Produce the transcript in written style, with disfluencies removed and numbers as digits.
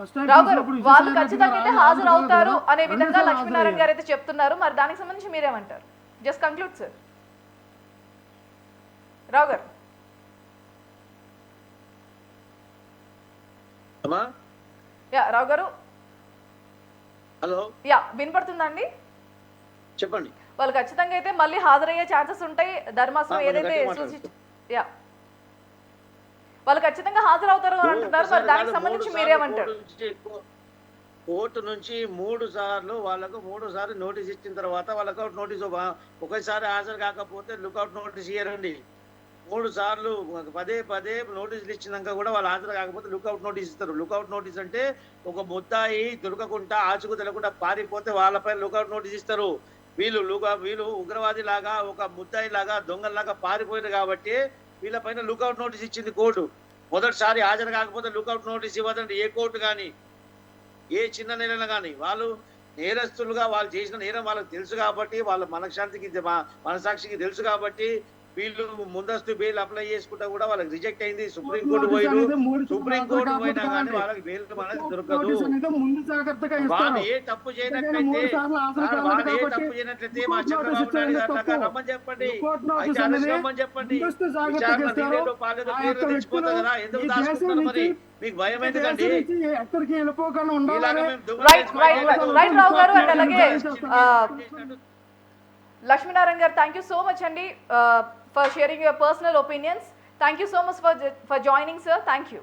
రావు గారు వాళ్ళు ఖచ్చితంగా అయితే హాజరు అవుతారు అనే విధంగా లక్ష్మీనారాయణ గారు అయితే చెప్తున్నారు. మరి దానికి సంబంధించి మీరేమంటారు? Just conclude sir. రావు గారు. యా రావు గారు. హలో. యా వినపడుతుందండి? చెప్పండి. వాళ్ళు ఖచ్చితంగా అయితే మళ్ళీ హాజరయ్యే ఛాన్సెస్ ఉంటాయి. ధర్మాసనం ఏదైతే యా వాళ్ళు ఖచ్చితంగా హాజరవుతారు అని అంటున్నారు. మరి దానికి సంబంధించి మీరేమంటారు? కోర్టు నుంచి 3 సార్లు వాళ్ళకు 3 సార్లు నోటీస్ ఇచ్చిన తర్వాత వాళ్ళకు నోటీస్ ఒకసారి హాజరు కాకపోతే లుకౌట్ నోటీస్ ఇయ్యరండి. 3 సార్లు పదే నోటీసులు ఇచ్చినాక కూడా వాళ్ళు హాజరు కాకపోతే లుకౌట్ నోటీస్ ఇస్తారు. లుకౌట్ నోటీస్ అంటే ఒక ముద్దాయి దొరకకుండా ఆచుకు తెలకుండా పారిపోతే వాళ్ళపై లుకౌట్ నోటీస్ ఇస్తారు. వీళ్ళు ఉగ్రవాది లాగా ఒక ముద్దాయి లాగా దొంగలాగా పారిపోయారు కాబట్టి వీళ్ళపైన లుకౌట్ నోటీస్ ఇచ్చింది కోర్టు. మొదటిసారి హాజరు కాకపోతే లుకౌట్ నోటీస్ ఇవ్వదండి ఏ కోర్టు కానీ, ఏ చిన్న నేరం కానీ. వాళ్ళు నేరస్తులుగా వాళ్ళు చేసిన నేరం వాళ్ళకి తెలుసు కాబట్టి, వాళ్ళ మనసాక్షికి తెలుసు కాబట్టి వీళ్ళు ముందస్తు బెయిల్ అప్లై చేసుకుంటా కూడా వాళ్ళకి రిజెక్ట్ అయింది. సుప్రీంకోర్టు పోయినా కానీ వాళ్ళకి బెయిల్ అనేది దొరకదు. వాళ్ళు ఏ తప్పు చేయనట్లయితే మా చంద్రబాబు నాయుడు గారు రమ్మని చెప్పండి, రమ్మని చెప్పండి. తెచ్చిపోతుంది కదా, ఎందుకు దాచుకుంటారు? మరి మీకు భయం ఎందుకండి? లక్ష్మీనారాయణ గారు, థ్యాంక్ యూ సో మచ్ అండి for sharing your personal opinions. Thank you so much for joining, sir. Thank you.